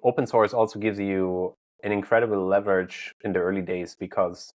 open source also gives you an incredible leverage in the early days because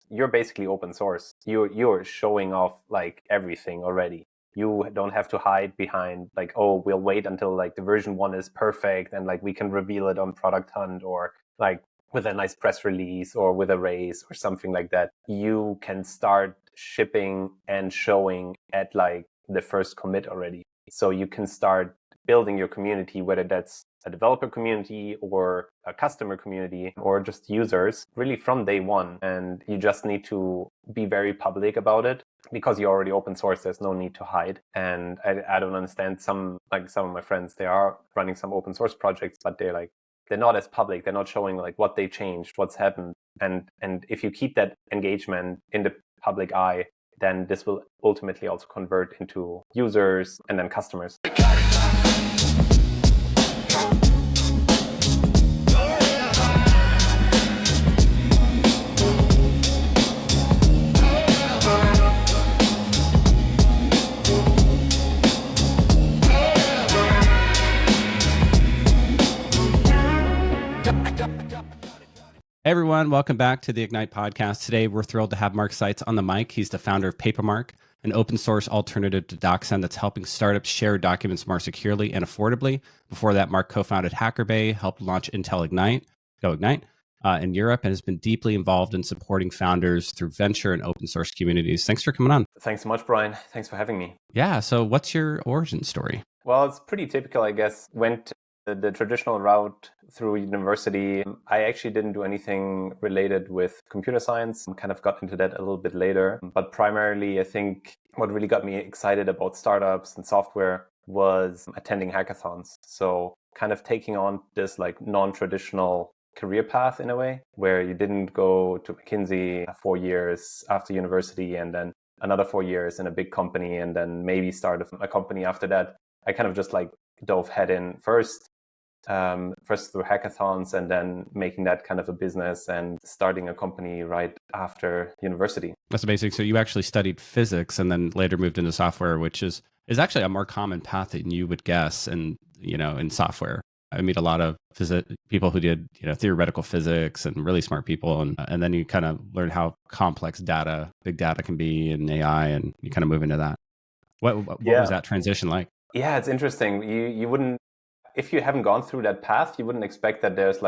you're basically open source. You're showing off like everything already. You don't have to hide behind like, oh, we'll wait until like the version 1 is perfect and like we can reveal it on Product Hunt or like with a nice press release or with a raise or something like that. You can start shipping and showing at like the first commit already. So you can start building your community, whether that's a developer community or a customer community or just users, really from day one. And you just need to be very public about it because you're already open source. There's no need to hide. And I don't understand some of my friends, they are running some open source projects, but they're not as public. They're not showing like what they changed, what's happened. And if you keep that engagement in the public eye, then this will ultimately also convert into users and then customers. Hey everyone, welcome back to the Ignite podcast. Today, we're thrilled to have Marc Seitz on the mic. He's the founder of Papermark, an open source alternative to DocSend that's helping startups share documents more securely and affordably. Before that, Marc co-founded HackerBay, helped launch Intel Ignite in Europe, and has been deeply involved in supporting founders through venture and open source communities. Thanks for coming on. Thanks so much, Brian. Thanks for having me. Yeah, so what's your origin story? Well, it's pretty typical, I guess. Went the traditional route through university. I actually didn't do anything related with computer science. Kind of got into that a little bit later. But primarily, I think what really got me excited about startups and software was attending hackathons. So kind of taking on this like non-traditional career path in a way, where you didn't go to McKinsey 4 years after university and then another 4 years in a big company and then maybe start a company after that. I kind of just like dove head in first through hackathons and then making that kind of a business and starting a company right after university. That's amazing. So you actually studied physics and then later moved into software, which is actually a more common path than you would guess. And, in software, I meet a lot of people who did, theoretical physics and really smart people. And then you kind of learn how complex big data can be in AI, and you kind of move into that. What was that transition like? Yeah, it's interesting. You wouldn't, if you haven't gone through that path, you wouldn't expect that there's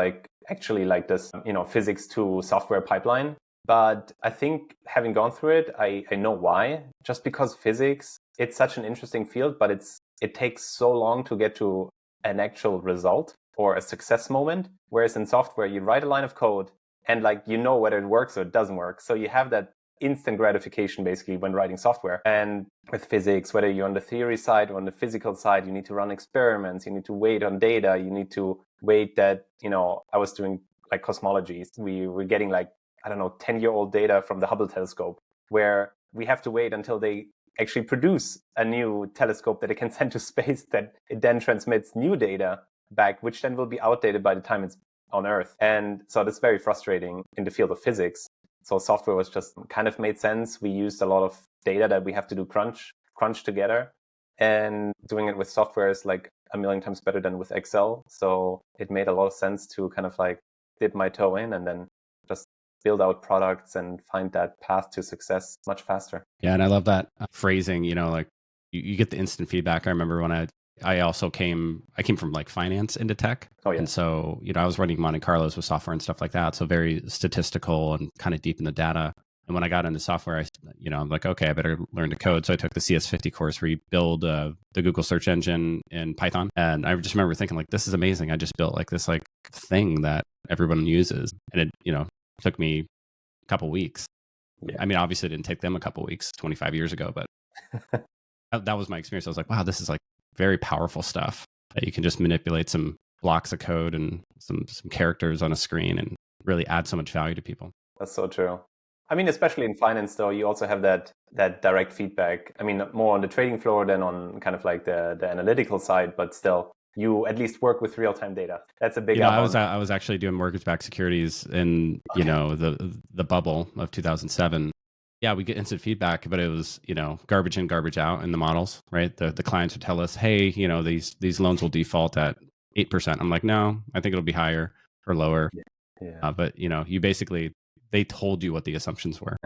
actually this, physics to software pipeline. But I think having gone through it, I know why. Just because physics, it's such an interesting field, but it takes so long to get to an actual result or a success moment. Whereas in software, you write a line of code and whether it works or it doesn't work. So you have that instant gratification basically when writing software. And with physics, whether you're on the theory side or on the physical side, you need to run experiments, you need to wait on data, you need to wait that, I was doing cosmology. We were getting 10-year-old data from the Hubble telescope, where we have to wait until they actually produce a new telescope that it can send to space, that it then transmits new data back, which then will be outdated by the time it's on Earth. And so that's very frustrating in the field of physics. So software was just kind of made sense. We used a lot of data that we have to do crunch together. And doing it with software is a million times better than with Excel. So it made a lot of sense to kind of dip my toe in and then just build out products and find that path to success much faster. Yeah, and I love that phrasing, you get the instant feedback. I remember when I came from finance into tech. Oh, yeah. And so, I was running Monte Carlos with software and stuff like that. So very statistical and kind of deep in the data. And when I got into software, I'm like, okay, I better learn to code. So I took the CS50 course where you build the Google search engine in Python. And I just remember thinking this is amazing. I just built this thing that everyone uses. And it, took me a couple weeks. Yeah. I mean, obviously it didn't take them a couple weeks 25 years ago, but that was my experience. I was like, wow, this is very powerful stuff that you can just manipulate some blocks of code and some characters on a screen and really add so much value to people. That's so true. I mean, especially in finance, though, you also have that direct feedback. I mean, more on the trading floor than on kind of the analytical side, but still, you at least work with real-time data. That's a big. I was actually doing mortgage-backed securities in the bubble of 2007. Yeah, we get instant feedback, but it was garbage in, garbage out in the models, right? The clients would tell us, hey, these loans will default at 8%. I'm like, no, I think it'll be higher or lower. Yeah. Yeah. But you basically, they told you what the assumptions were,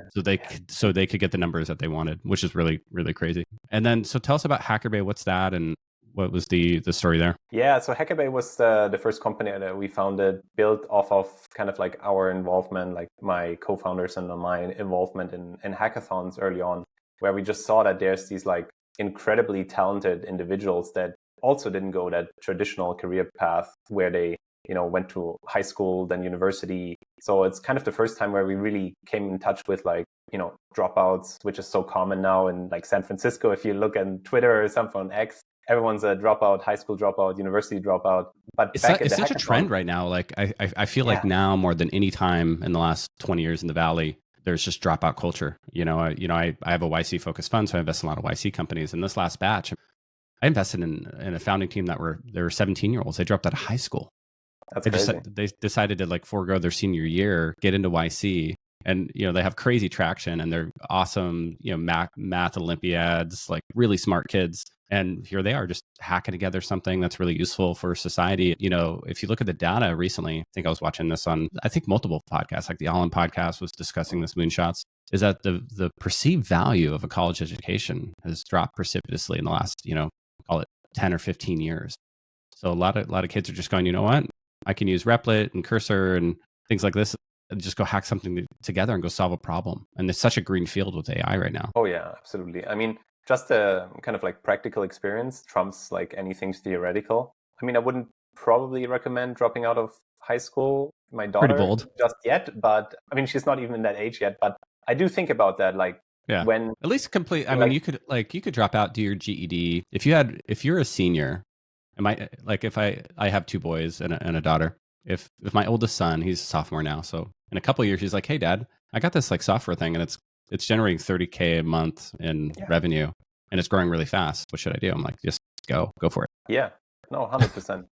so they could get the numbers that they wanted, which is really, really crazy. And then, so tell us about HackerBay. What's that, and what was the story there? Yeah, so HackerBay was the first company that we founded, built off of kind of like our involvement, like my co-founders and my involvement in hackathons early on, where we just saw that there's these like incredibly talented individuals that also didn't go that traditional career path where they went to high school, then university. So it's kind of the first time where we really came in touch with like, dropouts, which is so common now in like San Francisco. If you look on Twitter or something on X, everyone's a dropout, high school dropout, university dropout. But It's back at it's the such a hackathon, trend right now. Like I feel like yeah, now more than any time in the last 20 years in the Valley, there's just dropout culture. I have a YC focused fund, so I invest in a lot of YC companies. And this last batch, I invested in a founding team that were 17-year-olds. They dropped out of high school. that's crazy. They decided to like forego their senior year, get into YC, and they have crazy traction, and they're awesome, math Olympiads, like really smart kids. And here they are just hacking together something that's really useful for society. If you look at the data recently, I think I was watching this on, I think multiple podcasts, like the Allen podcast was discussing this moonshots, is that the perceived value of a college education has dropped precipitously in the last, call it 10 or 15 years. So a lot of kids are just going, you know what? I can use Replit and Cursor and things like this and just go hack something together and go solve a problem. And it's such a green field with AI right now. Oh yeah, absolutely. I mean, just a kind of like practical experience trumps like anything theoretical. I mean, I wouldn't probably recommend dropping out of high school, my Pretty daughter, bold. just yet, but I mean, she's not even in that age yet, but I do think about that, like Yeah. when At least complete. I like, mean, you could drop out, do your GED. If you're a senior, if I have two boys and a daughter. If my oldest son, he's a sophomore now, so in a couple of years, he's like, hey, Dad, I got this like software thing, and it's generating $30K a month in revenue, and it's growing really fast. What should I do? I'm like, just go for it. Yeah, no, 100%.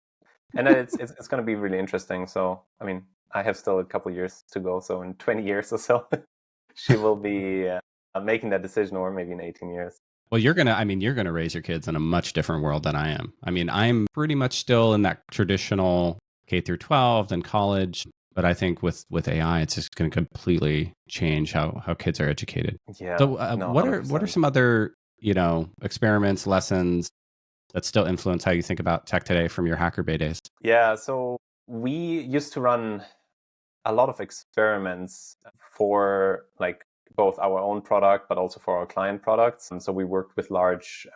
And then it's going to be really interesting. So, I mean, I have still a couple of years to go. So in 20 years or so, she will be making that decision, or maybe in 18 years. Well, you're gonna raise your kids in a much different world than I am. I mean, I'm pretty much still in that traditional K through 12, then college. But I think with AI, it's just going to completely change how kids are educated. Yeah. So, no, what 100%. are some other experiments, lessons that still influence how you think about tech today from your HackerBay days? Yeah. So we used to run a lot of experiments for like both our own product, but also for our client products. And so we worked with large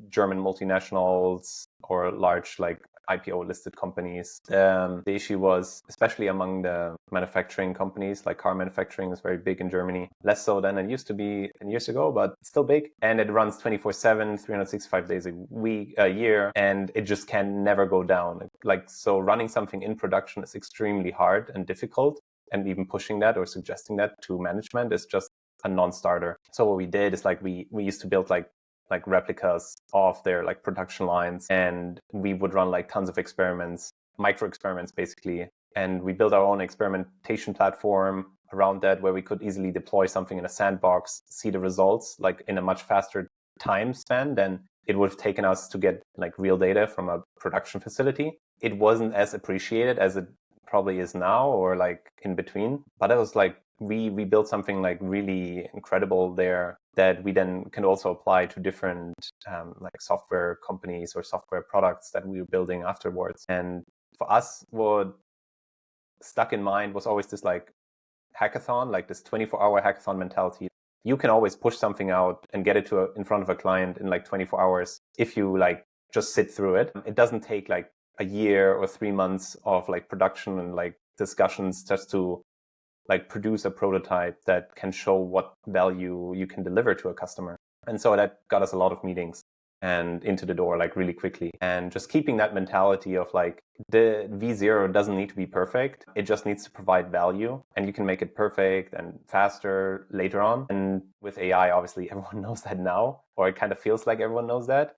German multinationals or large like IPO listed companies. The issue was, especially among the manufacturing companies, like car manufacturing is very big in Germany, less so than it used to be 10 years ago, but still big. And it runs 24/7, 365 days a year, and it just can never go down. Like, so running something in production is extremely hard and difficult. And even pushing that or suggesting that to management is just a non-starter. So what we did is like we used to build like replicas of their like production lines, and we would run like tons of experiments, micro experiments basically. And we built our own experimentation platform around that, where we could easily deploy something in a sandbox, see the results like in a much faster time span than it would have taken us to get like real data from a production facility. It wasn't as appreciated as it probably is now, or like in between, but it was like we built something like really incredible there that we then can also apply to different like software companies or software products that we were building afterwards. And for us, what stuck in mind was always this like hackathon, like this 24-hour hackathon mentality. You can always push something out and get it in front of a client in like 24 hours if you like just sit through it. It doesn't take like a year or 3 months of like production and like discussions just to like produce a prototype that can show what value you can deliver to a customer. And so that got us a lot of meetings and into the door like really quickly. And just keeping that mentality of like the V0 doesn't need to be perfect. It just needs to provide value, and you can make it perfect and faster later on. And with AI, obviously everyone knows that now, or it kind of feels like everyone knows that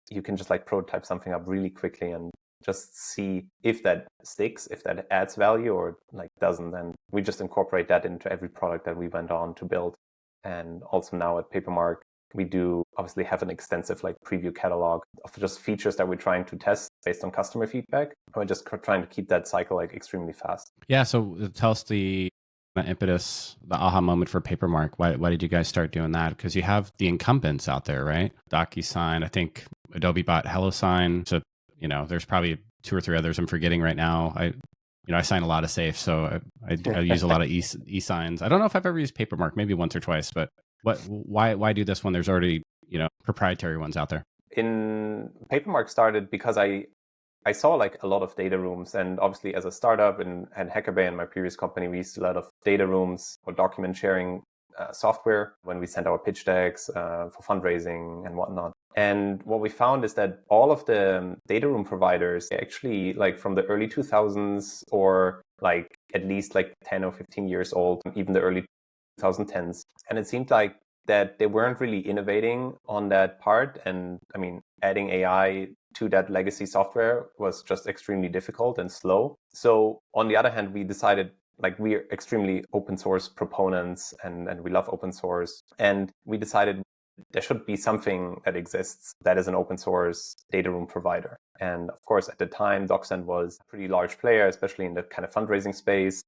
you can just like prototype something up really quickly and just see if that sticks, if that adds value or like doesn't. And we just incorporate that into every product that we went on to build. And also now at Papermark, We do obviously have an extensive like preview catalog of just features that we're trying to test based on customer feedback. And we're just trying to keep that cycle like extremely fast. Yeah. So tell us the impetus, the aha moment for Papermark. Why did you guys start doing that? Because you have the incumbents out there, right? DocuSign, I think Adobe bought HelloSign. So, there's probably 2 or 3 others I'm forgetting right now. I sign a lot of safes, so I use a lot of e-signs. I don't know if I've ever used Papermark, maybe once or twice, but why do this when there's already, proprietary ones out there? In Papermark started because I saw like a lot of data rooms, and obviously as a startup and HackerBay in my previous company, we used a lot of data rooms or document sharing software when we sent our pitch decks for fundraising and whatnot. And what we found is that all of the data room providers, they actually like from the early 2000s or like at least like 10 or 15 years old, even the early 2010s. And it seemed like that they weren't really innovating on that part. And I mean, adding AI to that legacy software was just extremely difficult and slow. So on the other hand, we decided like we're extremely open source proponents and we love open source. And we decided there should be something that exists that is an open source data room provider. And of course, at the time, DocSend was a pretty large player, especially in the kind of fundraising space.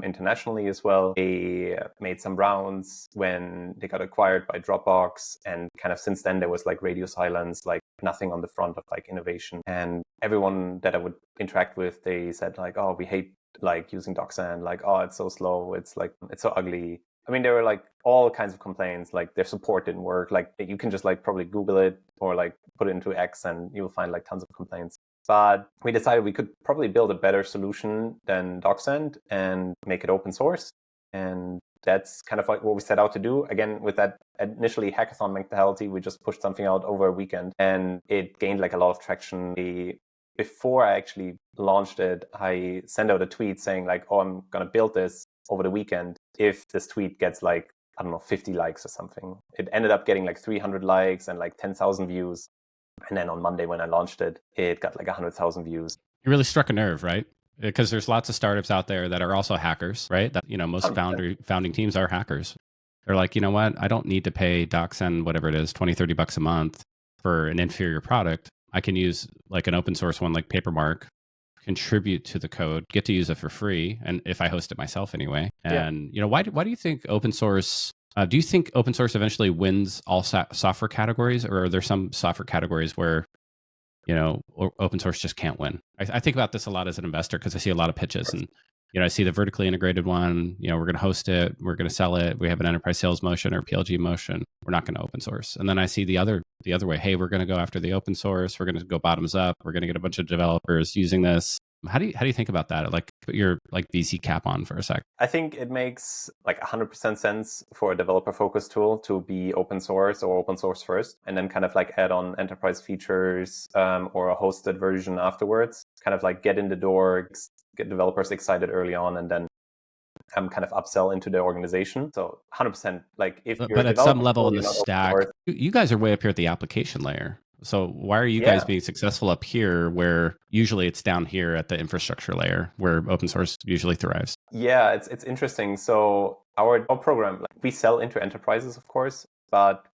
Internationally as well. They made some rounds when they got acquired by Dropbox, and kind of since then there was like radio silence, like nothing on the front of like innovation. And everyone that I would interact with, they said like, oh, we hate like using DocSend, like, oh, it's so slow, it's so ugly. I mean, there were like all kinds of complaints, like their support didn't work. Like you can just like probably Google it or like put it into X and you'll find like tons of complaints. But we decided we could probably build a better solution than DocSend and make it open source. And that's kind of like what we set out to do. Again, with that initially hackathon mentality, we just pushed something out over a weekend and it gained like a lot of traction. Before I actually launched it, I sent out a tweet saying like, oh, I'm going to build this over the weekend. If this tweet gets like, I don't know, 50 likes or something. It ended up getting like 300 likes and like 10,000 views. And then on Monday when I launched it, it got like 100,000 views. You really struck a nerve, right? Because there's lots of startups out there that are also hackers, right? That most founding teams are hackers. They're like, you know what? I don't need to pay DocSend, whatever it is, $20-$30 a month for an inferior product. I can use like an open source one like Papermark, contribute to the code, get to use it for free, and if I host it myself anyway. And why do you think open source? Do you think open source eventually wins all software categories, or are there some software categories where open source just can't win? I think about this a lot as an investor because I see a lot of pitches, and I see the vertically integrated one. We're going to host it, we're going to sell it. We have an enterprise sales motion or PLG motion. We're not going to open source. And then I see the other way. Hey, we're going to go after the open source. We're going to go bottoms up. We're going to get a bunch of developers using this. How do you think about that? Like put your like VC cap on for a sec. I think it makes like 100% sense for a developer focused tool to be open source or open source first, and then kind of like add on enterprise features or a hosted version afterwards. Kind of like get in the door, get developers excited early on, and then kind of upsell into the organization. So 100%. Like if you're but at some level in the stack, you guys are way up here at the application layer. So why are you guys being successful up here where usually it's down here at the infrastructure layer where open source usually thrives? Yeah, it's interesting. So our program, like, we sell into enterprises, of course, but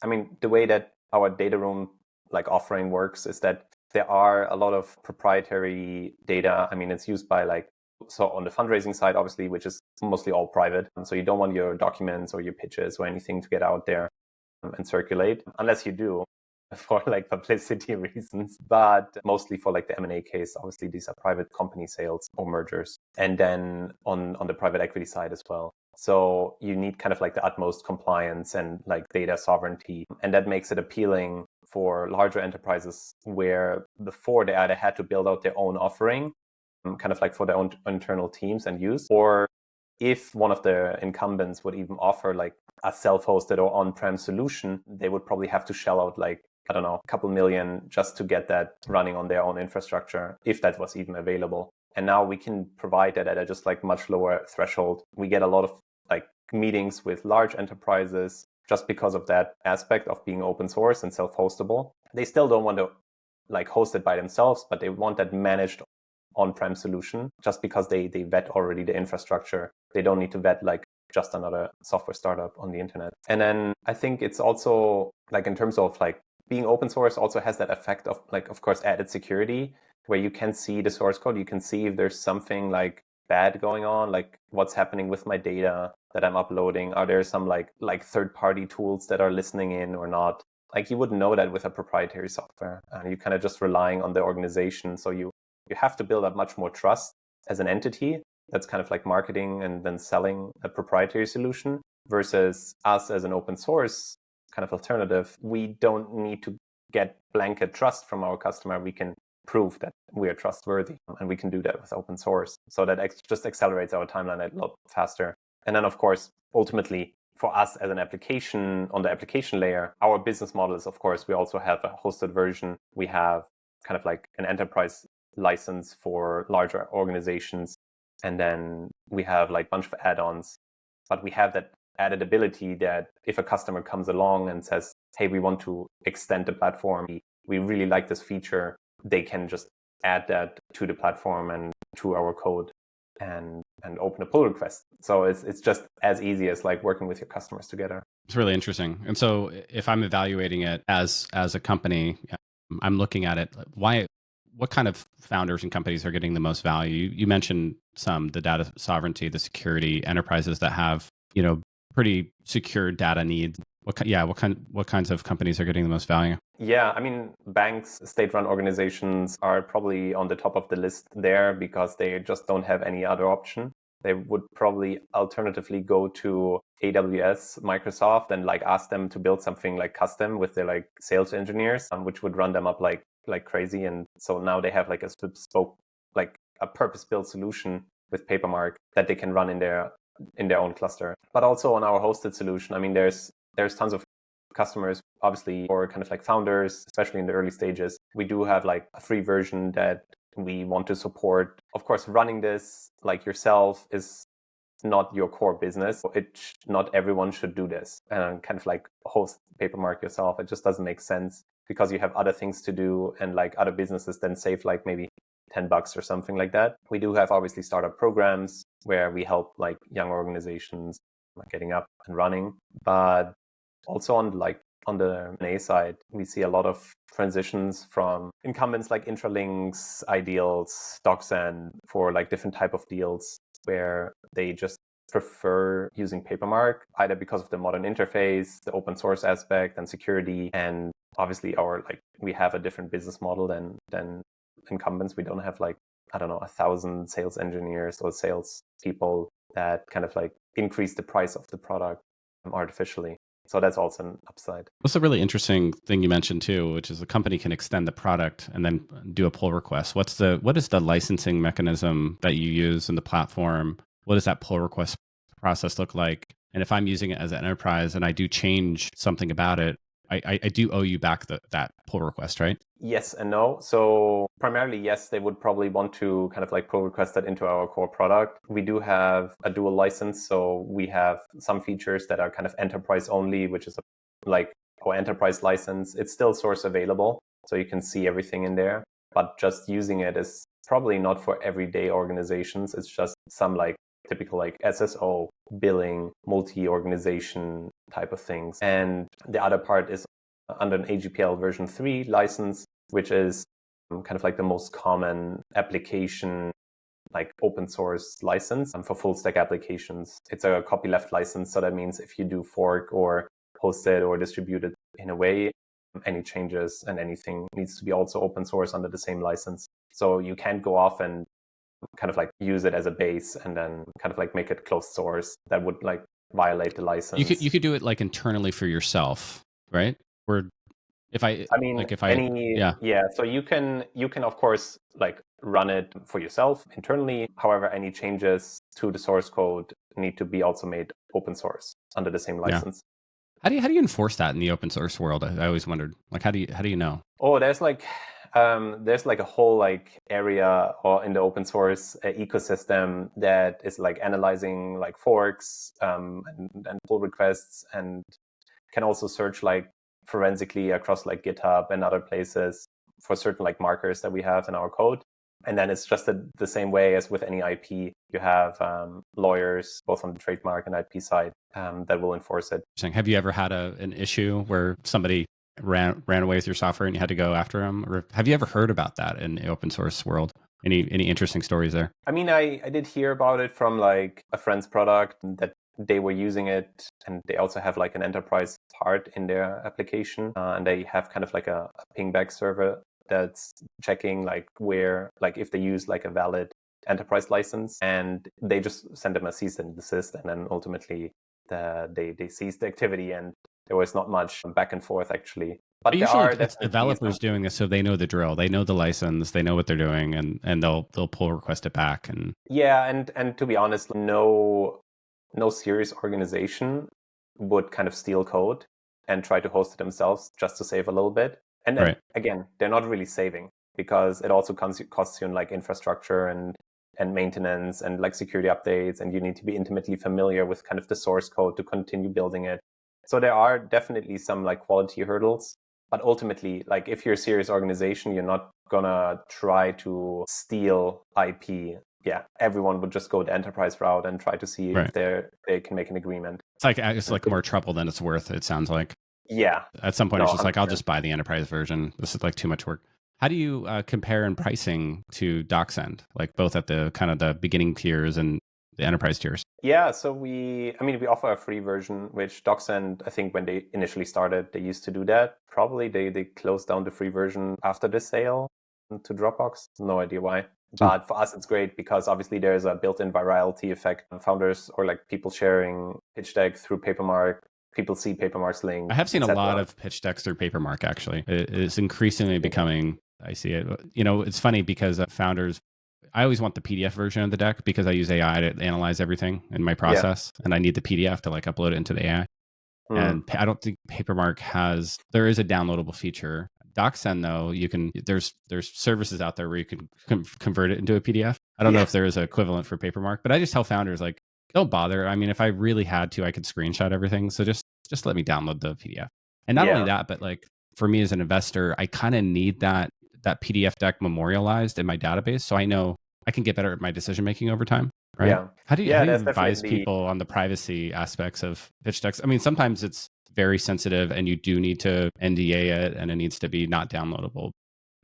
I mean, the way that our data room like offering works is that there are a lot of proprietary data. I mean, it's used by like, so on the fundraising side, obviously, which is mostly all private. So you don't want your documents or your pitches or anything to get out there and circulate, unless you do for like publicity reasons, but mostly for like the M&A case. Obviously, these are private company sales or mergers. And then on the private equity side as well. So you need kind of like the utmost compliance and like data sovereignty. And that makes it appealing for larger enterprises where before they either had to build out their own offering, kind of like for their own internal teams and use, or if one of the incumbents would even offer like a self-hosted or on-prem solution, they would probably have to shell out like, I don't know, a couple million just to get that running on their own infrastructure, if that was even available. And now we can provide that at a just like much lower threshold. We get a lot of like meetings with large enterprises just because of that aspect of being open source and self-hostable. They still don't want to like host it by themselves, but they want that managed on-prem solution just because they vet already the infrastructure. They don't need to vet like just another software startup on the internet. And then I think it's also like in terms of like being open source also has that effect of like, of course, added security, where you can see the source code. You can see if there's something like bad going on, like what's happening with my data that I'm uploading. Are there some like third-party tools that are listening in or not? Like you wouldn't know that with a proprietary software. And you're kind of just relying on the organization. So you have to build up much more trust as an entity that's kind of like marketing and then selling a proprietary solution, versus us as an open source kind of alternative. We don't need to get blanket trust from our customer. We can prove that we are trustworthy, and we can do that with open source. So that just accelerates our timeline a lot faster. And then, of course, ultimately, for us as an application on the application layer, our business model is, of course, we also have a hosted version. We have kind of like an enterprise license for larger organizations. And then we have like a bunch of add-ons. But we have that added ability that if a customer comes along and says, hey, we want to extend the platform, we really like this feature, they can just add that to the platform and to our code and open a pull request. So it's just as easy as like working with your customers together. It's really interesting. And so if I'm evaluating it as a company, I'm looking at it, what kind of founders and companies are getting the most value? You mentioned the data sovereignty, the security, enterprises that have, pretty secure data needs. What kinds of companies are getting the most value? Yeah, I mean, banks, state-run organizations are probably on the top of the list there because they just don't have any other option. They would probably alternatively go to AWS, Microsoft, and like ask them to build something like custom with their like sales engineers, which would run them up like crazy. And so now they have like a bespoke, like a purpose-built solution with Papermark that they can run in their own cluster. But also on our hosted solution, I mean, there's tons of customers, obviously, or kind of like founders, especially in the early stages. We do have like a free version that we want to support. Of course, running this like yourself is not your core business. Not everyone should do this and kind of like host Papermark yourself. It just doesn't make sense because you have other things to do, and like other businesses then save like maybe $10 or something like that. We do have obviously startup programs where we help like young organizations getting up and running, but also on the M&A side, we see a lot of transitions from incumbents like Intralinks, Ideals, DocSend for like different type of deals where they just prefer using Papermark, either because of the modern interface, the open source aspect, and security. And obviously we have a different business model than incumbents. We don't have 1,000 sales engineers or sales people that kind of like increase the price of the product artificially. So that's also an upside. That's a really interesting thing you mentioned too, which is the company can extend the product and then do a pull request. What is the licensing mechanism that you use in the platform? What does that pull request process look like? And if I'm using it as an enterprise and I do change something about it, I do owe you back that pull request, right? Yes and no. So primarily, yes, they would probably want to kind of like pull request that into our core product. We do have a dual license. So we have some features that are kind of enterprise only, which is like our enterprise license. It's still source available, so you can see everything in there. But just using it is probably not for everyday organizations. It's just some like typical like SSO, billing, multi-organization type of things. And the other part is under an AGPL version 3 license, which is kind of like the most common application, like open source license for full stack applications. It's a copyleft license. So that means if you do fork or host it or distribute it in a way, any changes and anything needs to be also open source under the same license. So you can't go off and kind of like use it as a base and then kind of like make it closed source. That would like violate the license. You could do it like internally for yourself, right? Or so you can of course like run it for yourself internally. However, any changes to the source code need to be also made open source under the same license. How do you enforce that in the open source world? I always wondered, like, how do you know? Oh, there's like a whole like area or in the open source ecosystem that is like analyzing like forks and pull requests, and can also search like forensically across like GitHub and other places for certain like markers that we have in our code. And then it's just the same way as with any IP. You have lawyers, both on the trademark and IP side, that will enforce it. Have you ever had an issue where somebody ran away with your software and you had to go after them? Or have you ever heard about that in the open source world? Any interesting stories there? I mean, I did hear about it from like a friend's product that they were using it, and they also have like an enterprise part in their application, and they have kind of like a pingback server that's checking like where, like if they use like a valid enterprise license, and they just send them a cease and desist, and then ultimately they cease the activity, and there was not much back and forth actually. But usually it's developers doing this, so they know the drill, they know the license, they know what they're doing, and they'll pull request it back. And yeah, and to be honest, no serious organization would kind of steal code and try to host it themselves just to save a little bit. And then, again, they're not really saving, because it also costs you in like infrastructure and maintenance and like security updates, and you need to be intimately familiar with kind of the source code to continue building it. So there are definitely some like quality hurdles, but ultimately, like if you're a serious organization, you're not gonna try to steal IP. Yeah, everyone would just go the enterprise route and try to see if they can make an agreement. It's like more trouble than it's worth, it sounds like. Yeah. At some point, it's just like, I'll just buy the enterprise version. This is like too much work. How do you compare in pricing to DocSend, like both at the kind of the beginning tiers and the enterprise tiers? Yeah, so we offer a free version, which DocSend, I think when they initially started, they used to do that. Probably they closed down the free version after the sale to Dropbox. No idea why. But for us, it's great because obviously there's a built-in virality effect. Founders or like people sharing pitch deck through Papermark, people see Papermark's link. I have seen a lot of pitch decks through Papermark, actually. It's increasingly becoming, I see it. You know, it's funny because founders, I always want the PDF version of the deck because I use AI to analyze everything in my process, and I need the PDF to like upload it into the AI. And I don't think Papermark there is a downloadable feature. DocSend, though, you can, there's services out there where you can convert it into a PDF. I don't know if there is an equivalent for Papermark, but I just tell founders, like, don't bother. I mean, if I really had to, I could screenshot everything. So just let me download the PDF. And not only that, but like for me as an investor, I kind of need that PDF deck memorialized in my database, so I know I can get better at my decision making over time. Right? Yeah. How do you advise people on the privacy aspects of pitch decks? I mean, sometimes it's very sensitive and you do need to NDA it, and it needs to be not downloadable.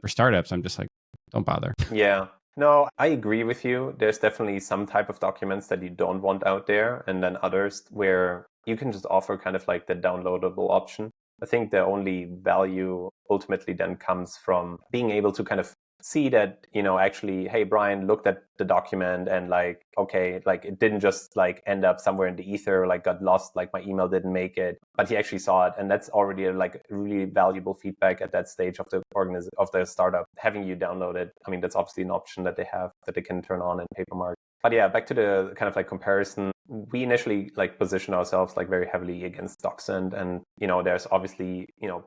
For startups, I'm just like, don't bother. Yeah. No, I agree with you. There's definitely some type of documents that you don't want out there, and then others where you can just offer kind of like the downloadable option. I think the only value ultimately then comes from being able to kind of see that, you know, actually, hey, Brian looked at the document and like, okay, like it didn't just like end up somewhere in the ether, like got lost, like my email didn't make it, but he actually saw it. And that's already like really valuable feedback at that stage of the startup. Having you download it, I mean, that's obviously an option that they have that they can turn on in Papermark. But yeah, back to the kind of like comparison, we initially like position ourselves like very heavily against DocSend. And, you know, there's obviously, you know,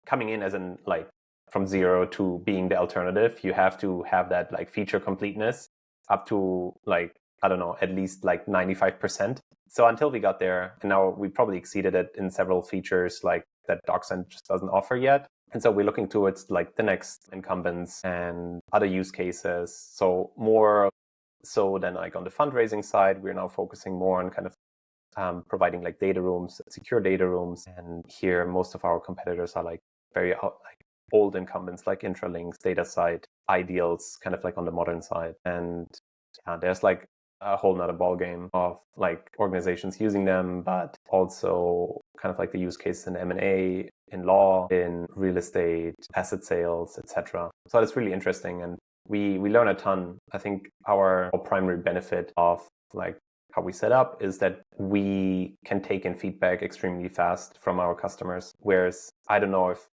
coming in as in like from zero to being the alternative, you have to have that like feature completeness up to like, I don't know, at least like 95%. So until we got there, and now we probably exceeded it in several features like that DocSend just doesn't offer yet. And so we're looking towards like the next Incumbents and other use cases. So more so than like on the fundraising side, we're now focusing more on kind of providing like data rooms, secure data rooms. And here, most of our competitors are like very old incumbents like Intralinks, DataSite, Ideals, kind of like on the modern side. And there's like a whole nother ballgame of like organizations using them, but also kind of like the use case in M&A, in law, in real estate, asset sales, etc. So it's really interesting, and we learn a ton. I think our primary benefit of like how we set up is that we can take in feedback extremely fast from our customers, whereas I don't know if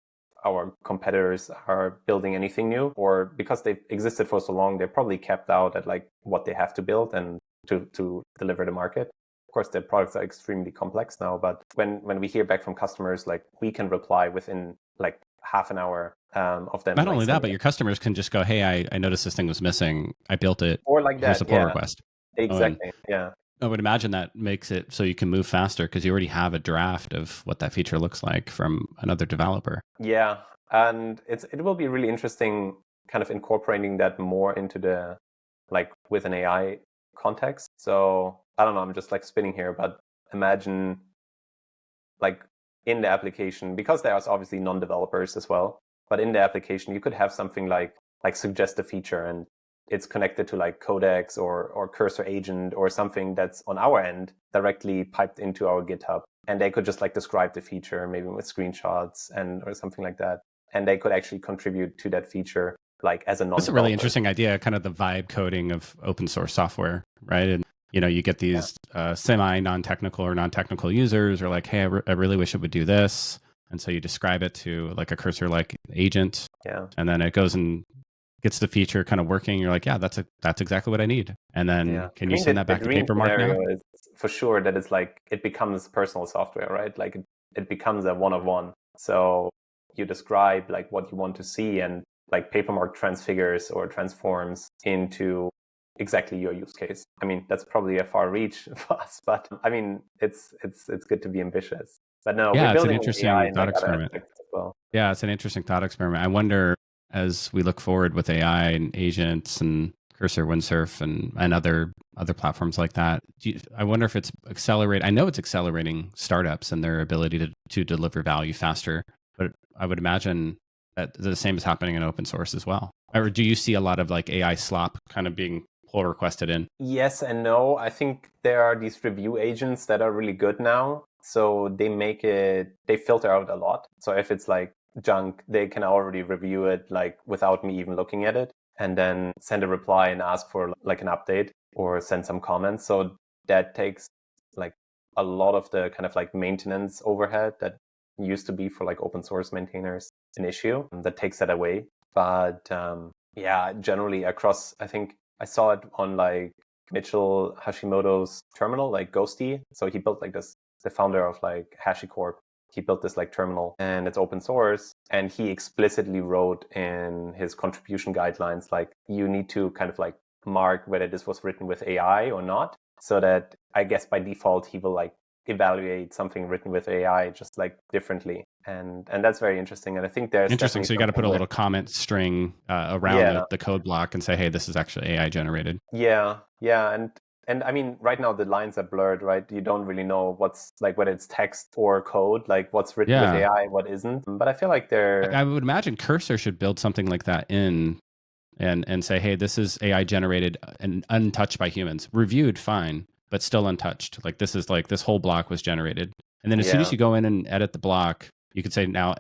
our competitors are building anything new, or because they've existed for so long, they're probably capped out at like what they have to build and to deliver the market. Of course, their products are extremely complex now, but when we hear back from customers, like we can reply within like half an hour of them. Not only that, but your customers can just go, hey, I noticed this thing was missing. I built it. Or like that. Here's a pull request. Exactly. Yeah. I would imagine that makes it so you can move faster because you already have a draft of what that feature looks like from another developer. Yeah. And it will be really interesting kind of incorporating that more into the, like with an AI context. So I don't know, I'm just like spinning here, but imagine like in the application, because there's obviously non-developers as well, but in the application, you could have something like suggest a feature, and it's connected to like Codex or Cursor agent or something that's on our end directly piped into our GitHub. And they could just like describe the feature, maybe with screenshots or something like that. And they could actually contribute to that feature like as a non-developer. That's a really interesting idea, kind of the vibe coding of open source software, right? And you get these semi non-technical or non-technical users are like, hey, I really wish it would do this. And so you describe it to like a cursor like agent. Yeah. And then it goes and gets the feature kind of working. You're like, yeah, that's exactly what I need. And then can you send that back to Papermark now? Is for sure that it's like it becomes personal software, right? Like it becomes a one-of-one. So you describe like what you want to see, and like Papermark transfigures or transforms into exactly your use case. I mean, that's probably a far reach for us, but I mean, it's good to be ambitious. But no, yeah, we're building it's an interesting thought experiment. As well. Yeah, it's an interesting thought experiment. I wonder, as we look forward with AI and agents and Cursor, Windsurf, and other platforms like that, I wonder if it's accelerating. I know it's accelerating startups and their ability to deliver value faster, but I would imagine that the same is happening in open source as well. Or do you see a lot of like AI slop kind of being pull requested in? Yes and no. I think there are these review agents that are really good now. So they filter out a lot. So if it's like junk, they can already review it like without me even looking at it, and then send a reply and ask for like an update or send some comments. So that takes like a lot of the kind of like maintenance overhead that used to be for like open source maintainers an issue, and that takes that away. But yeah, generally across, I think I saw it on like Mitchell Hashimoto's terminal, like Ghosty. So he built like this, the founder of like HashiCorp. He built this like terminal, and it's open source. And he explicitly wrote in his contribution guidelines, like you need to kind of like mark whether this was written with AI or not. So that I guess by default, he will like evaluate something written with AI just like differently. And that's very interesting. And I think there's interesting. So you got to put a little comment string around the code block and say, hey, this is actually AI generated. Yeah. And I mean, right now the lines are blurred, right? You don't really know what's like, whether it's text or code, like what's written with AI, what isn't. But I feel like I would imagine Cursor should build something like that in and say, hey, this is AI generated and untouched by humans. Reviewed, fine, but still untouched. Like this is like this whole block was generated. And then as soon as you go in and edit the block, you could say now,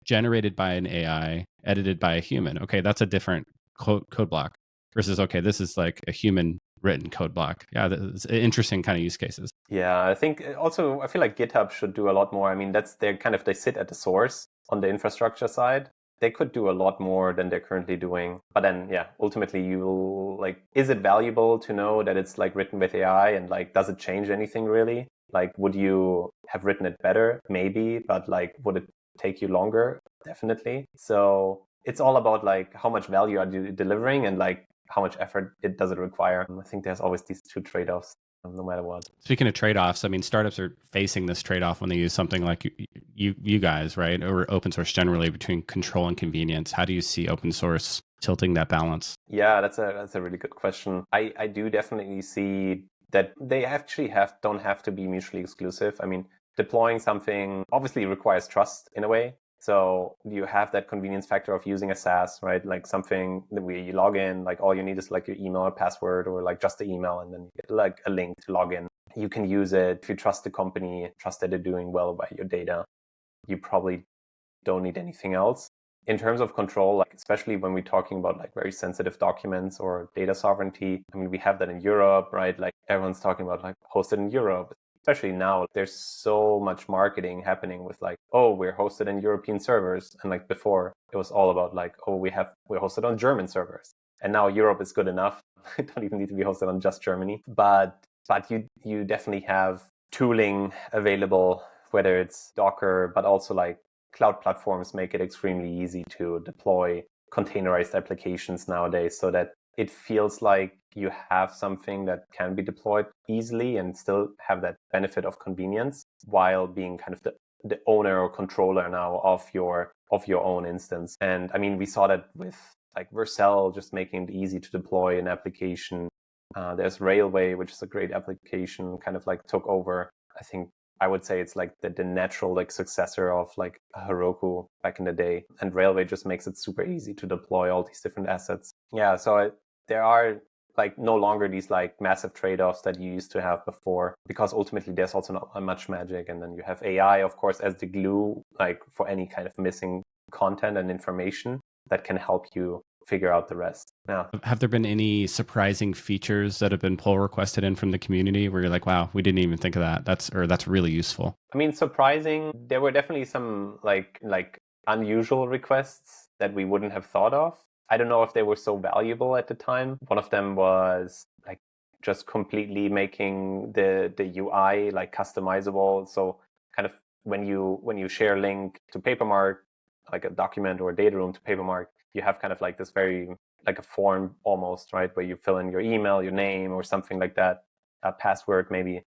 generated by an AI, edited by a human. Okay, that's a different code block versus, okay, this is like a human written code block. Yeah, that's interesting kind of use cases. Yeah, I think also, I feel like GitHub should do a lot more. I mean, they sit at the source on the infrastructure side. They could do a lot more than they're currently doing. But then, yeah, ultimately you'll like, is it valuable to know that it's like written with AI, and like, does it change anything really? Like, would you have written it better? Maybe, but like, would it take you longer? Definitely. So it's all about like, how much value are you delivering, and like, how much effort does it require? I think there's always these two trade-offs, no matter what. Speaking of trade-offs, I mean, startups are facing this trade-off when they use something like you guys, right? Or open source generally, between control and convenience. How do you see open source tilting that balance? Yeah, that's a really good question. I do definitely see that they actually don't have to be mutually exclusive. I mean, deploying something obviously requires trust in a way. So you have that convenience factor of using a SaaS, right? Like something where you log in, like all you need is like your email or password, or like just the email, and then you get like a link to log in. You can use it if you trust the company, trust that they're doing well by your data. You probably don't need anything else. In terms of control, like especially when we're talking about like very sensitive documents or data sovereignty, I mean, we have that in Europe, right? Like everyone's talking about like hosted in Europe. Especially now, there's so much marketing happening with like, oh, we're hosted in European servers. And like before, it was all about like, oh, we're hosted on German servers. And now Europe is good enough. It don't even need to be hosted on just Germany. But you definitely have tooling available, whether it's Docker, but also like cloud platforms make it extremely easy to deploy containerized applications nowadays, so that it feels like you have something that can be deployed easily and still have that benefit of convenience, while being kind of the owner or controller now of your of your own instance. And I mean, we saw that with like Vercel, just making it easy to deploy an application. There's Railway, which is a great application, kind of like took over. I think I would say it's like the natural like successor of like Heroku back in the day. And Railway just makes it super easy to deploy all these different assets. Yeah, so there are like no longer these like massive trade-offs that you used to have before, because ultimately there's also not much magic. And then you have AI, of course, as the glue, like for any kind of missing content and information that can help you figure out the rest. Yeah. Have there been any surprising features that have been pull requested in from the community where you're like, wow, we didn't even think of that. That's really useful. I mean, surprising, there were definitely some like unusual requests that we wouldn't have thought of. I don't know if they were so valuable at the time. One of them was like just completely making the UI like customizable. So kind of when you share a link to Papermark, like a document or a data room to Papermark, you have kind of like this very like a form almost, right? Where you fill in your email, your name or something like that, a password maybe.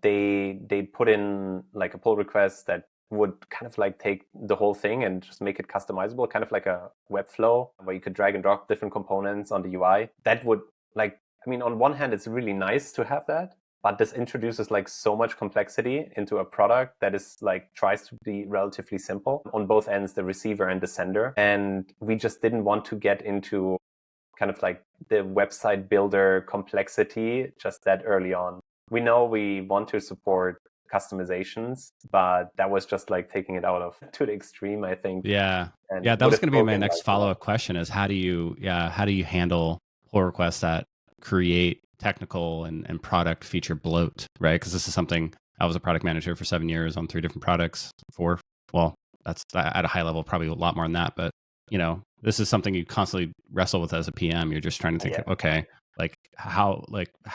They put in like a pull request that would kind of like take the whole thing and just make it customizable, kind of like a Webflow where you could drag and drop different components on the UI. That would like, I mean, on one hand, it's really nice to have that, but this introduces like so much complexity into a product that is like tries to be relatively simple on both ends, the receiver and the sender. And we just didn't want to get into kind of like the website builder complexity just that early on. We know we want to support customizations, but that was just like taking it out of to the extreme, I think. Yeah. And Yeah, that was going to be my next like follow-up question is how do you handle pull requests that create technical and product feature bloat, right? Because this is something I was a product manager for 7 years on 3 different products. Well, that's at a high level, probably a lot more than that. But this is something you constantly wrestle with as a PM. You're just trying to think, okay,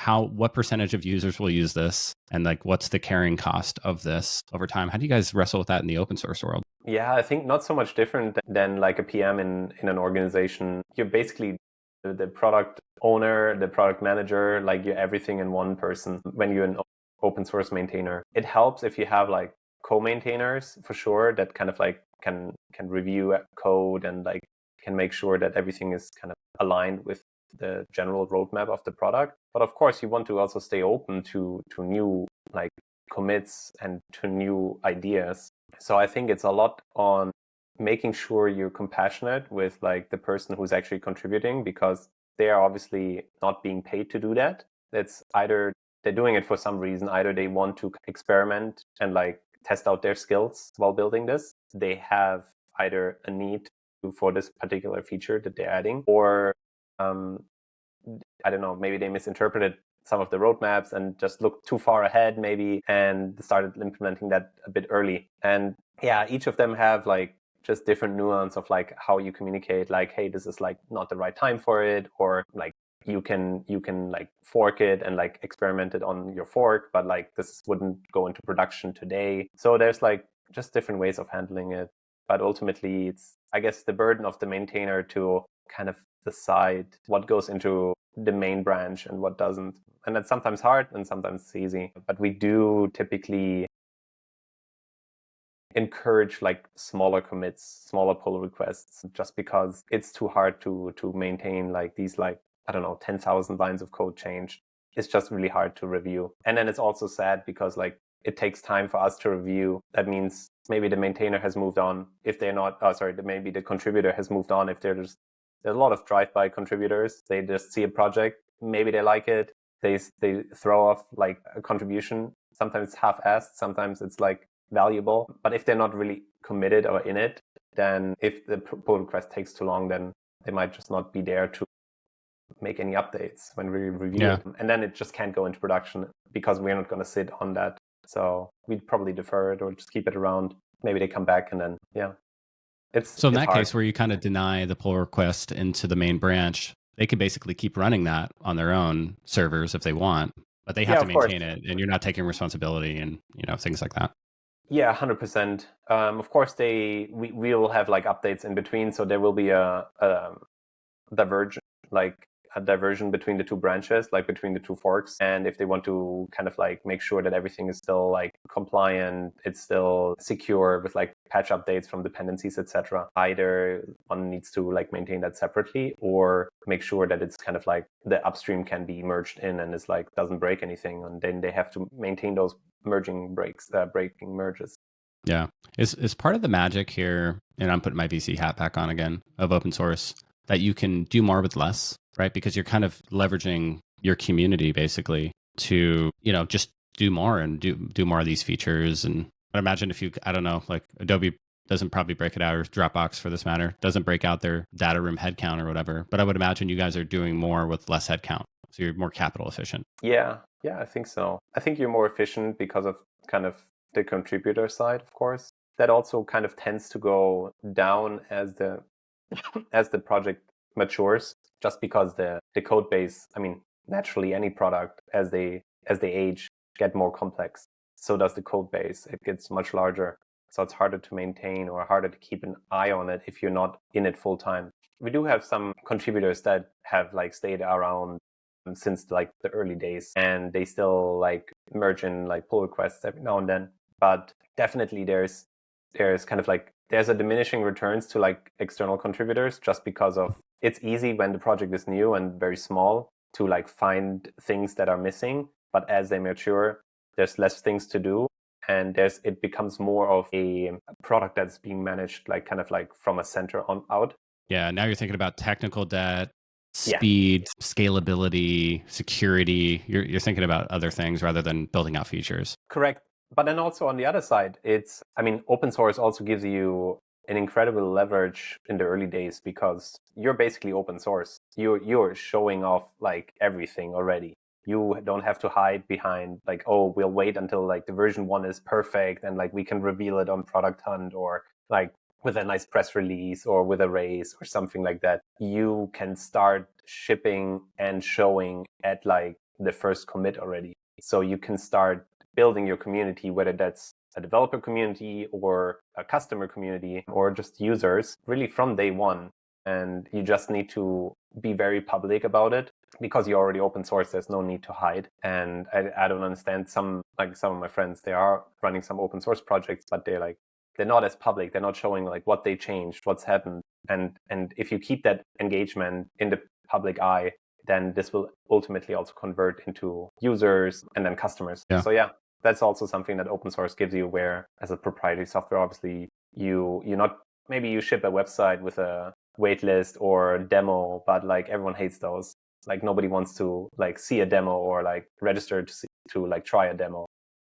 what percentage of users will use this, and like what's the carrying cost of this over time? How do you guys wrestle with that in the open source world? Yeah, I think not so much different than like a PM in an organization. You're basically the product owner, the product manager, like you're everything in one person when you're an open source maintainer. It helps if you have like co-maintainers for sure that kind of like can review code and like can make sure that everything is kind of aligned with the general roadmap of the product. But of course, you want to also stay open to new like commits and to new ideas. So I think it's a lot on making sure you're compassionate with like the person who's actually contributing, because they are obviously not being paid to do that. It's either they're doing it for some reason, either they want to experiment and like test out their skills while building this. They have either a need for this particular feature that they're adding, or I don't know, maybe they misinterpreted some of the roadmaps and just looked too far ahead maybe and started implementing that a bit early. And yeah, each of them have like just different nuance of like how you communicate, like, hey, this is like not the right time for it, or like you can like fork it and like experiment it on your fork, but like this wouldn't go into production today. So there's like just different ways of handling it. But ultimately, it's, I guess, the burden of the maintainer to kind of decide what goes into the main branch and what doesn't. And that's sometimes hard and sometimes it's easy. But we do typically encourage like smaller commits, smaller pull requests, just because it's too hard to maintain like these like, I don't know, 10,000 lines of code change. It's just really hard to review. And then it's also sad because like it takes time for us to review. That means maybe the maintainer has moved on if they're not, maybe the contributor has moved on if there's a lot of drive-by contributors. They just see a project, maybe they like it, they throw off like a contribution. Sometimes it's half-assed, sometimes it's like valuable. But if they're not really committed or in it, then if the pull request takes too long, then they might just not be there to make any updates when we review them. And then it just can't go into production because we're not going to sit on that. So we'd probably defer it or just keep it around. Maybe they come back and then, yeah. So in that case where you kind of deny the pull request into the main branch, they can basically keep running that on their own servers if they want, but they have to maintain it, and you're not taking responsibility and things like that. Yeah, 100%. Of course, we will have like updates in between, so there will be a divergent, like a diversion between the two branches, like between the two forks. And if they want to kind of like make sure that everything is still like compliant, it's still secure with like patch updates from dependencies, etc. Either one needs to like maintain that separately or make sure that it's kind of like the upstream can be merged in and is like doesn't break anything. And then they have to maintain those breaking merges. Yeah. Is part of the magic here, and I'm putting my VC hat back on again, of open source, that you can do more with less, right? Because you're kind of leveraging your community basically to, just do more and do more of these features. And I imagine if I don't know, like Adobe doesn't probably break it out, or Dropbox for this matter, doesn't break out their data room headcount or whatever. But I would imagine you guys are doing more with less headcount. So you're more capital efficient. Yeah, I think so. I think you're more efficient because of kind of the contributor side, of course. That also kind of tends to go down as the project matures, just because the code base, I mean, naturally any product as they age get more complex. So does the code base. It gets much larger. So it's harder to maintain or harder to keep an eye on it if you're not in it full time. We do have some contributors that have like stayed around since like the early days, and they still like merge in like pull requests every now and then. But definitely there's kind of like there's a diminishing returns to like external contributors, just because of it's easy when the project is new and very small to like find things that are missing. But as they mature, there's less things to do, and it becomes more of a product that's being managed like kind of like from a center on out. Yeah, now you're thinking about technical debt, speed, scalability, security. You're thinking about other things rather than building out features. Correct. But then also on the other side, open source also gives you an incredible leverage in the early days, because you're basically open source. You're showing off like everything already. You don't have to hide behind like, oh, we'll wait until like the version 1 is perfect and like we can reveal it on Product Hunt, or like with a nice press release or with a raise or something like that. You can start shipping and showing at like the first commit already. So you can start building your community, whether that's a developer community or a customer community or just users, really from day one. And you just need to be very public about it, because you're already open source. There's no need to hide. And I don't understand some of my friends, they are running some open source projects, but they're not as public. They're not showing like what they changed, what's happened. And if you keep that engagement in the public eye, then this will ultimately also convert into users and then customers. Yeah. So yeah, that's also something that open source gives you, where as a proprietary software, obviously you're not, maybe you ship a website with a waitlist or demo, but like everyone hates those. Like nobody wants to like see a demo or like register to like try a demo.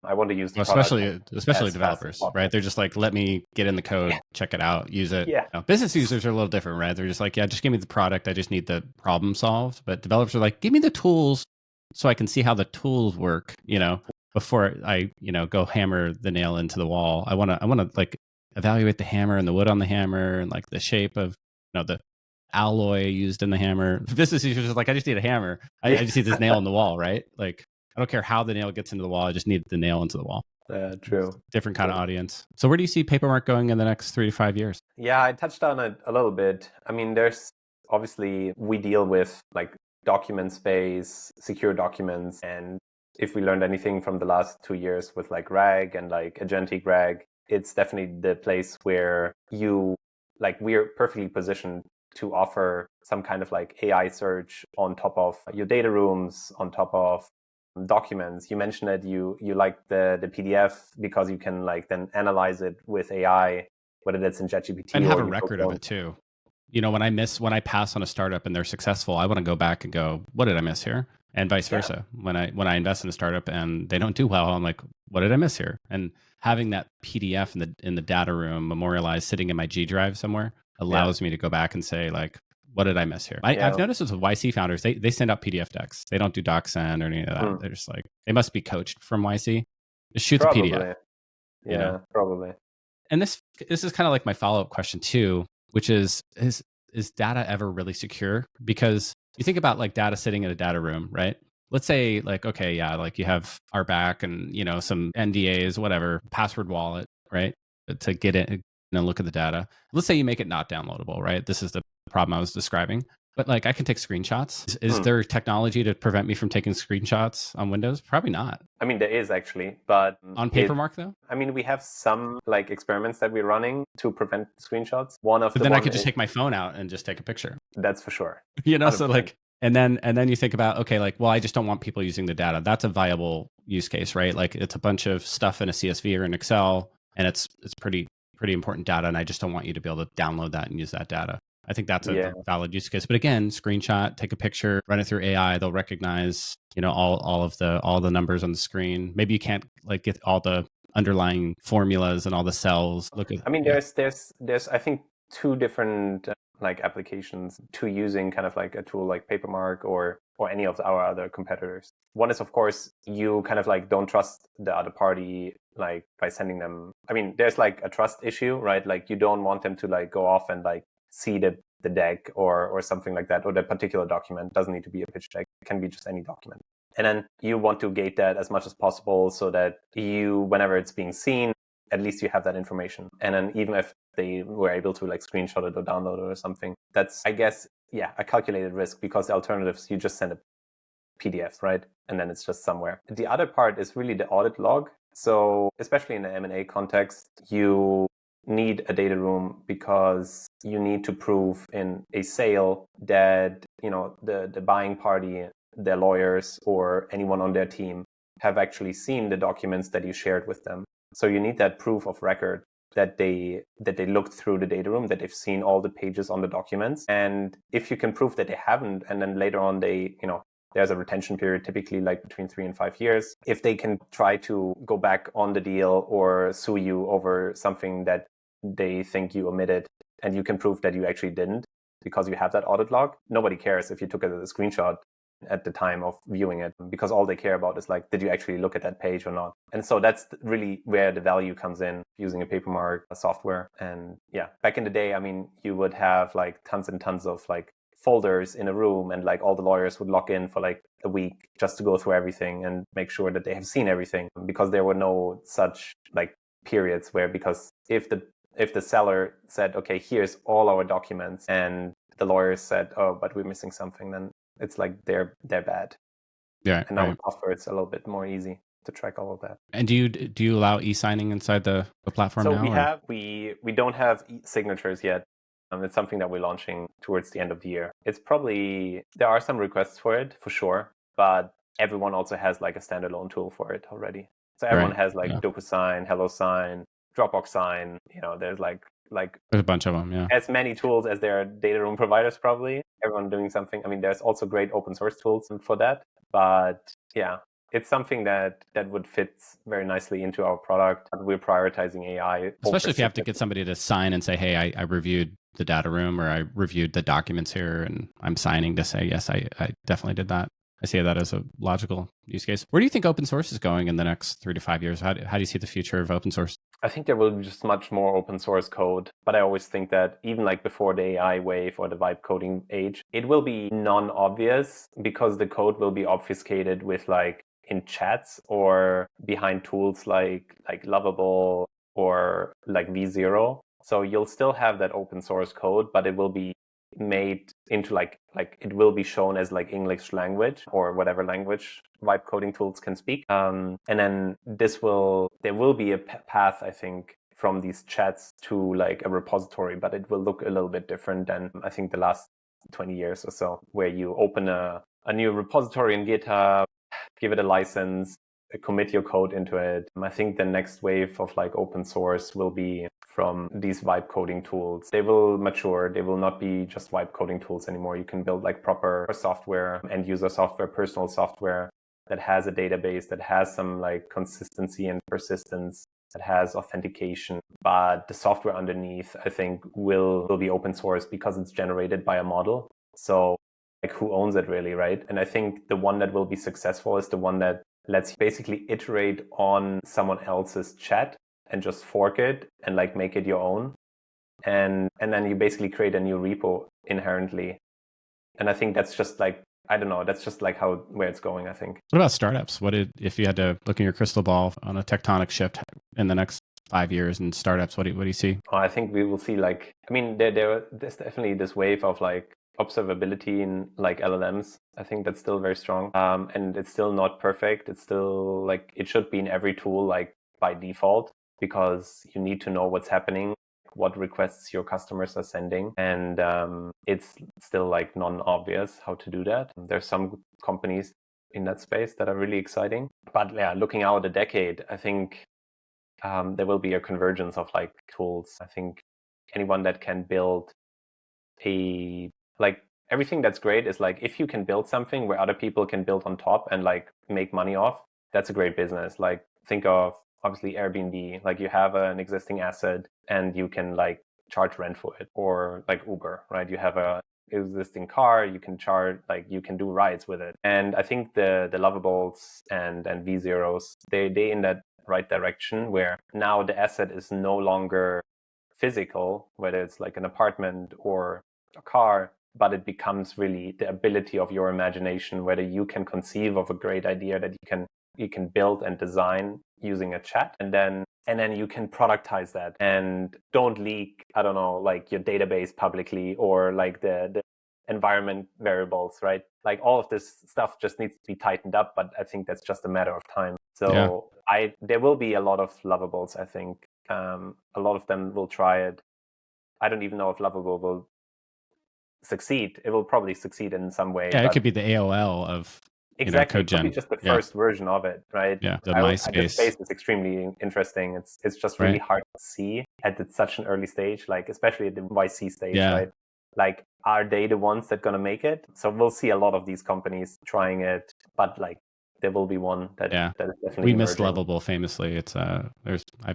I want to use the especially developers, right? They're just like, let me get in the code, check it out, use it. Yeah. Business users are a little different, right? They're just like, yeah, just give me the product. I just need the problem solved. But developers are like, give me the tools so I can see how the tools work, before I, go hammer the nail into the wall. I want to like evaluate the hammer and the wood on the hammer and like the shape of, the alloy used in the hammer. Business users are like, I just need a hammer. I just need this nail in the wall, right? Like, I don't care how the nail gets into the wall. I just need the nail into the wall. True. Different kind of audience. So where do you see Papermark going in the next 3 to 5 years? Yeah, I touched on it a little bit. I mean, there's obviously, we deal with like document space, secure documents. And if we learned anything from the last 2 years with like RAG and like agentic RAG, it's definitely the place where we're perfectly positioned to offer some kind of like AI search on top of your data rooms, on top of documents. You mentioned that you like the PDF because you can like then analyze it with AI, whether that's in ChatGPT and have a record of it too. When I pass on a startup and they're successful, I want to go back and go, what did I miss here? And vice versa. When I invest in a startup and they don't do well, I'm like, what did I miss here? And having that PDF in the data room memorialized sitting in my G drive somewhere allows me to go back and say like, what did I miss here? I've noticed this with YC founders. They send out PDF decks. They don't do DocSend or any of that. They're just like, they must be coached from YC. Just shoot Probably. the PDF. Yeah, probably. And this is kind of like my follow-up question too, which is data ever really secure? Because you think about like data sitting in a data room, right? Let's say like, okay, yeah, like you have RBAC and, some NDAs, whatever, password wallet, right? To get in and look at the data. Let's say you make it not downloadable, right? This is the problem I was describing. But like I can take screenshots. Is there technology to prevent me from taking screenshots on Windows? Probably not. I mean, there is actually, but On Papermark though? I mean, we have some like experiments that we're running to prevent screenshots. But then I could just take my phone out and just take a picture. That's for sure. You know, 100%. So like, and then you think about, okay, like, well, I just don't want people using the data. That's a viable use case, right? Like it's a bunch of stuff in a CSV or an Excel, and it's pretty important data, and I just don't want you to be able to download that and use that data. I think that's a valid use case. But again, screenshot, take a picture, run it through AI. They'll recognize, you know, all the numbers on the screen. Maybe you can't like get all the underlying formulas and all the cells. I mean, there's I think two different like applications to using kind of like a tool like Papermark or any of our other competitors. One is, of course, you kind of like don't trust the other party like by sending them. I mean, there's like a trust issue, right? Like you don't want them to like go off and like see the deck or something like that, or the particular document. Doesn't need to be a pitch deck. It can be just any document. And then you want to gate that as much as possible so that you, whenever it's being seen, at least you have that information. And then even if they were able to like screenshot it or download it or something, that's, I guess, a calculated risk, because the alternatives, you just send a PDF, right? And then it's just somewhere. The other part is really the audit log. So especially in the M&A context, you need a data room because you need to prove in a sale that, you know, the buying party, their lawyers or anyone on their team have actually seen the documents that you shared with them. So you need that proof of record that they looked through the data room, that they've seen all the pages on the documents. And if you can prove that they haven't, and then later on they, you know, there's a retention period, typically like between 3 and 5 years. If they can try to go back on the deal or sue you over something that they think you omitted, and you can prove that you actually didn't because you have that audit log, nobody cares if you took a screenshot at the time of viewing it, because all they care about is like, did you actually look at that page or not? And so that's really where the value comes in, using a Papermark software. And back in the day, I mean, you would have like tons and tons of like folders in a room, and like all the lawyers would log in for like a week just to go through everything and make sure that they have seen everything, because there were no such like periods where, because if the seller said, okay, here's all our documents, and the lawyers said, oh, but we're missing something, then it's like they're bad. Yeah. And now with software, it's a little bit more easy to track all of that. And do you allow e-signing inside the platform now? So we don't have signatures yet. It's something that we're launching towards the end of the year. It's probably, there are some requests for it for sure, but everyone also has like a standalone tool for it already. So everyone has like DocuSign, HelloSign, Dropbox Sign. You know, there's like there's a bunch of them, as many tools as there are data room providers, probably. Everyone doing something. I mean, there's also great open source tools for that. But it's something that would fit very nicely into our product. We're prioritizing AI. Especially if you have to get somebody to sign and say, hey, I reviewed the data room, or I reviewed the documents here, and I'm signing to say, yes, I definitely did that. I see that as a logical use case. Where do you think open source is going in the next 3 to 5 years? How do you see the future of open source? I think there will be just much more open source code. But I always think that even like before the AI wave or the vibe coding age, it will be non-obvious, because the code will be obfuscated with like in chats or behind tools like Lovable or like V0. So you'll still have that open source code, but it will be made into like it will be shown as like English language or whatever language vibe coding tools can speak. And then there will be a path, I think, from these chats to like a repository, but it will look a little bit different than I think the last 20 years or so, where you open a new repository in GitHub, give it a license, commit your code into it. I think the next wave of like open source will be from these vibe coding tools. They will mature. They will not be just vibe coding tools anymore. You can build like proper software, end user software, personal software that has a database, that has some like consistency and persistence, that has authentication. But the software underneath, I think, will be open source because it's generated by a model. So like, who owns it really, right? And I think the one that will be successful is the one that lets you basically iterate on someone else's chat and just fork it and like make it your own. And then you basically create a new repo inherently. And I think that's just like, I don't know, that's just like where it's going, I think. What about startups? If you had to look in your crystal ball on a tectonic shift in the next 5 years in startups, what do you see? I think we will see there's definitely this wave of like observability in like LLMs. I think that's still very strong. And it's still not perfect. It's still like, it should be in every tool, like by default, because you need to know what's happening, what requests your customers are sending. And it's still like non-obvious how to do that. There's some companies in that space that are really exciting. But yeah, looking out a decade, I think there will be a convergence of like tools. I think anyone that can build like everything that's great is like, if you can build something where other people can build on top and like make money off, that's a great business. Like think of obviously Airbnb, like you have an existing asset and you can like charge rent for it, or like Uber, right? You have a existing car, you can charge, like you can do rides with it. And I think the Lovables and V0s, they in that right direction, where now the asset is no longer physical, whether it's like an apartment or a car, but it becomes really the ability of your imagination, whether you can conceive of a great idea that you can build and design using a chat, and then you can productize that and don't leak, I don't know, like your database publicly, or like the environment variables, right? Like all of this stuff just needs to be tightened up, but I think that's just a matter of time. So there will be a lot of Lovables, I think. A lot of them will try it. I don't even know if Lovable will succeed. It will probably succeed in some way. Yeah, it could be the AOL of exactly. code gen. It could be just the first version of it, right? Yeah, the MySpace. The space is extremely interesting. It's just really hard to see at such an early stage, like especially at the YC stage, right? Like, are they the ones that gonna make it? So we'll see a lot of these companies trying it, but like there will be one that is definitely we emerging. missed Lovable famously. It's I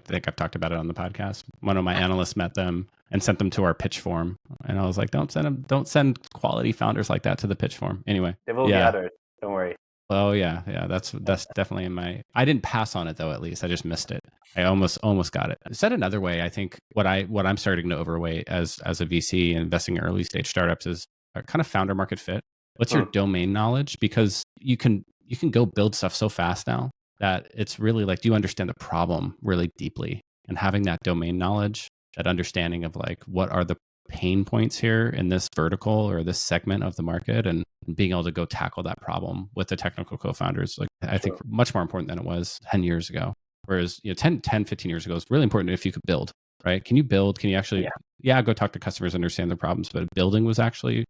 think I've talked about it on the podcast. One of my analysts met them and sent them to our pitch form, and I was like, don't send quality founders like that to the pitch form. Anyway, there will be others, don't worry. Oh yeah, that's definitely in my. I didn't pass on it though. At least I just missed it. I almost got it. Said another way, I think what I'm starting to overweight as a VC and investing in early stage startups is a kind of founder market fit. What's your domain knowledge? Because you can go build stuff so fast now that it's really like, do you understand the problem really deeply? And having that domain knowledge, that understanding of like, what are the pain points here in this vertical or this segment of the market, and being able to go tackle that problem with the technical co-founders, like I think much more important than it was 10 years ago. Whereas 10, 15 years ago, it's really important if you could build, right? Can you build? Can you actually, go talk to customers, understand their problems, but building was actually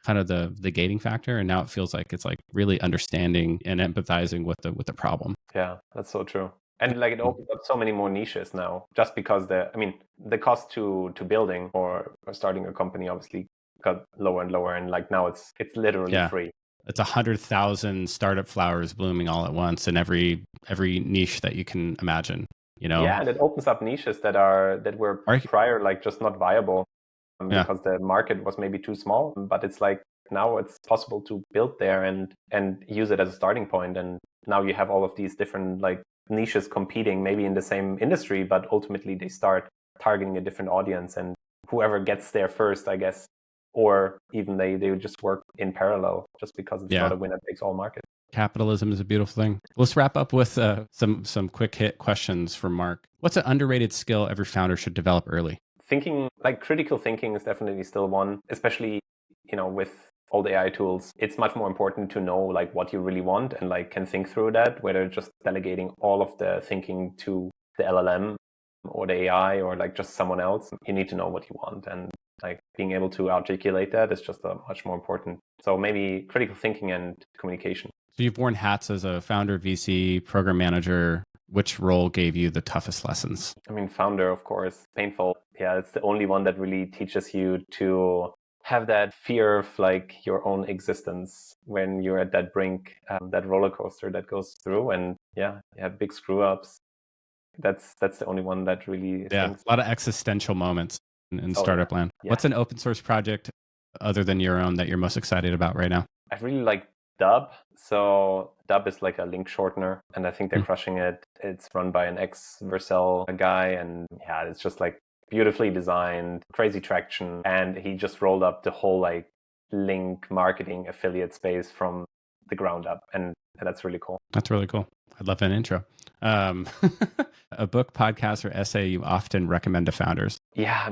kind of the gating factor. And now it feels like it's like really understanding and empathizing with the problem. Yeah, that's so true. And like it opens up so many more niches now, just because the cost to building or starting a company obviously got lower and lower, and like now it's literally free. It's 100,000 startup flowers blooming all at once in every niche that you can imagine. Yeah, and it opens up niches that were prior like just not viable because the market was maybe too small. But it's like now it's possible to build there and use it as a starting point, and now you have all of these different like niches competing maybe in the same industry, but ultimately they start targeting a different audience, and whoever gets there first, I guess, or even they just work in parallel, just because it's not a winner takes all market. Capitalism is a beautiful thing. Let's wrap up with some quick hit questions from Mark. What's an underrated skill every founder should develop early? Thinking, like critical thinking is definitely still one, especially, with all the AI tools. It's much more important to know like what you really want and like can think through that, whether just delegating all of the thinking to the LLM or the AI or like just someone else. You need to know what you want, and like being able to articulate that is just much more important. So maybe critical thinking and communication. So you've worn hats as a founder, VC, program manager. Which role gave you the toughest lessons? Founder, of course, painful. Yeah, it's the only one that really teaches you to have that fear of like your own existence when you're at that brink, that roller coaster that goes through, and you have big screw ups. That's the only one that really stings. A lot of existential moments in startup land. Yeah. What's an open source project other than your own that you're most excited about right now? I really like Dub. So Dub is like a link shortener, and I think they're crushing it. It's run by an ex-Vercel guy, and it's just like beautifully designed, crazy traction, and he just rolled up the whole like link marketing affiliate space from the ground up, and that's really cool. That's really cool. I love that intro. A book, podcast, or essay you often recommend to founders? Yeah,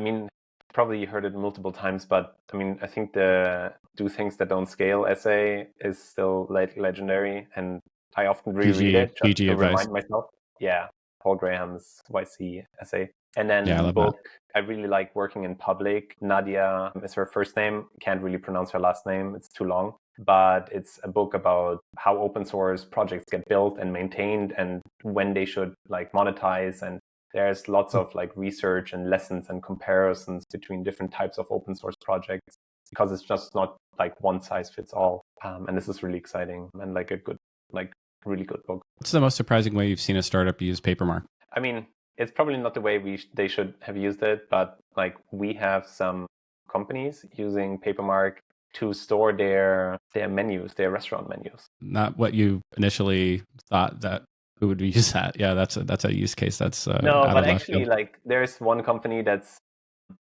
Probably you heard it multiple times, but I mean, I think the do things that don't scale essay is still legendary. And I often reread it just GG to advice. remind myself. Yeah, Paul Graham's YC essay. And then Yeah, I the love book, I really like Working in Public. Nadia is her first name. Can't really pronounce her last name. It's too long. But it's a book about how open source projects get built and maintained and when they should like monetize. And there's lots of like research and lessons and comparisons between different types of open source projects because it's just not like one size fits all. And this is really exciting and like a good, like really good book. What's the most surprising way you've seen a startup use Papermark? I mean, it's probably not the way they should have used it, but like we have some companies using Papermark to store their menus, their restaurant menus. Not what you initially thought that who would use that. Yeah, that's a use case that's No, out but of left actually, field. like there's one company that's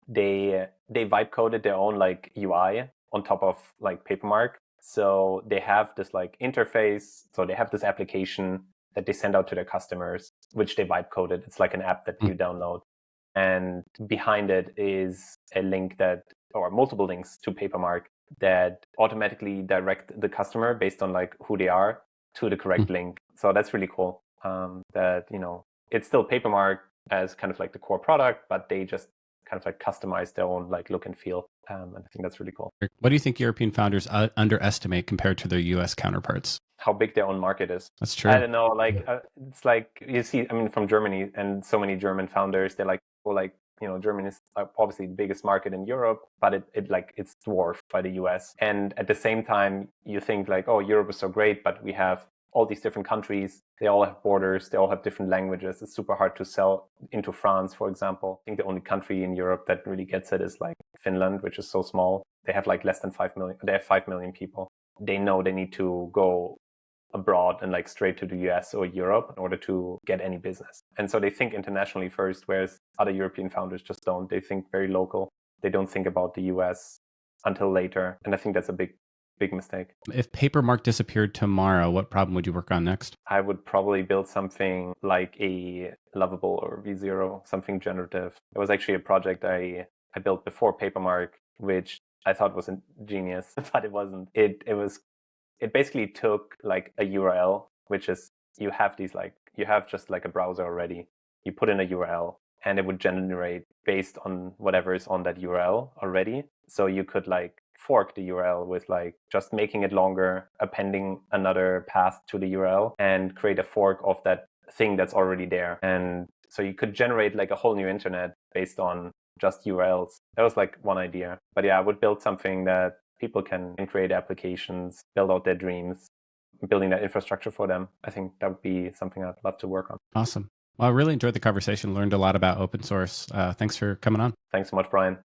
they vibe coded their own like UI on top of like Papermark. So they have this like interface. So they have this application that they send out to their customers, which they vibe coded. It's like an app that you download. And behind it is a link that, or multiple links to Papermark that automatically direct the customer based on like who they are to the correct link. So that's really cool. That, you know, it's still Papermark as kind of like the core product, but they just kind of like customize their own like look and feel. And I think that's really cool. What do you think European founders underestimate compared to their US counterparts? How big their own market is. That's true. I don't know. Like it's like you see. I mean, from Germany and so many German founders, they're like, well, like you know, Germany is obviously the biggest market in Europe, but it's dwarfed by the US. And at the same time, you think like, oh, Europe is so great, but we have all these different countries. They all have borders. They all have different languages. It's super hard to sell into France, for example. I think the only country in Europe that really gets it is like Finland, which is so small. They have like less than 5 million. They have 5 million people. They know they need to go abroad and like straight to the US or Europe in order to get any business. And so they think internationally first, whereas other European founders just don't. They think very local. They don't think about the US until later. And I think that's a big mistake. If Papermark disappeared tomorrow, what problem would you work on next? I would probably build something like a Lovable or V0, something generative. It was actually a project I built before Papermark, which I thought was genius, but it wasn't. It basically took like a URL, which is you have just like a browser already. You put in a URL and it would generate based on whatever is on that URL already. So you could like fork the URL with like just making it longer, appending another path to the URL and create a fork of that thing that's already there. And so you could generate like a whole new internet based on just URLs. That was like one idea. But yeah, I would build something that people can create applications, build out their dreams, building that infrastructure for them. I think that would be something I'd love to work on. Awesome. Well, I really enjoyed the conversation, learned a lot about open source. Thanks for coming on. Thanks so much, Brian.